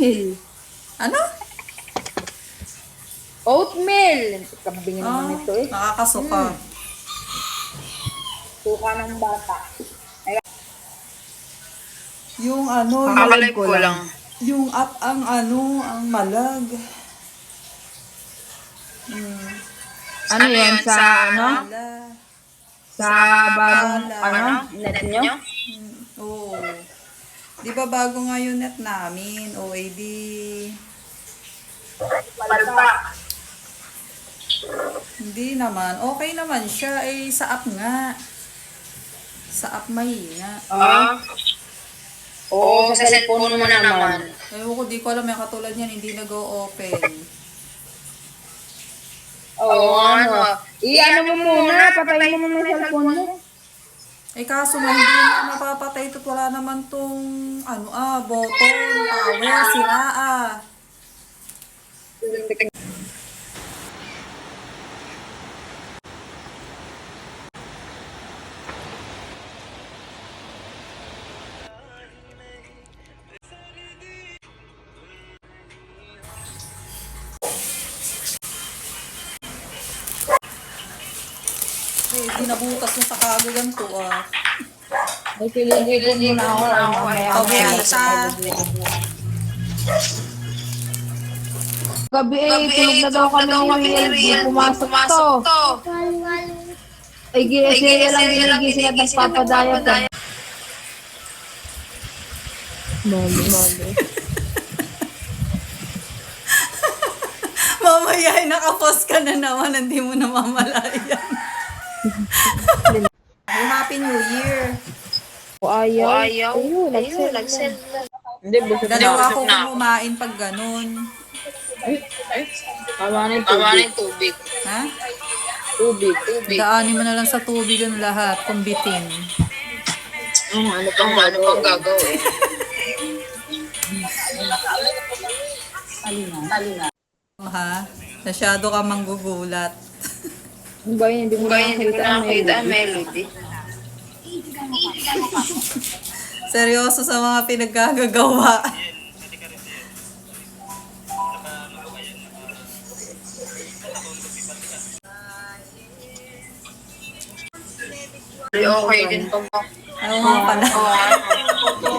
Oatmeal. Ano? Oatmeal. Kambing naman ito eh. Nakakasuka. Suka ng bata. Yung ano, Kakalive ko lang. yung up ang ano, ang malag. Ano yan sa ano? Ala. Sa bagong Pala. net nyo? Oo. Di ba bago nga yung net namin? O, di... Hindi naman. Okay naman siya. Eh, sa app nga. Sa app mahina. Oo, sa cellphone mo naman. Ayoko, di ko alam yung katulad yan. Hindi nag-o-open. Oo, ano. I-ano mo muna, patayin mo muna yung cellphone mo. Eh, kaso nga, hindi na napapatay ito. Wala naman tong, button, power, sira Eh, di nabutas yung sa kagagan to, Ay, kiligilid muna ako. Paborita. Gabi tulog na daw kami ni Riel. Pumasok to. Ay, siya lang ginigising at nagpapadayag ka. Mali. Mamaya ay nakapost ka na naman, hindi mo na mamalayan. Happy New Year! Ayaw. Ayun, nag-send na. Hindi, busog na. Dalawa ako kumain pag ganun. Tama na yung tubig. Ha? Tubig. Daanin mo na lang sa tubig ang lahat, kumbitin. Ano pang gagawin? Ha? Masyado ka manggugulat. Ano ba yun? Hindi mo nakakita ang melody. Seryoso sa mga pinaggagawa. Okay din pa ba? Ano nga pala?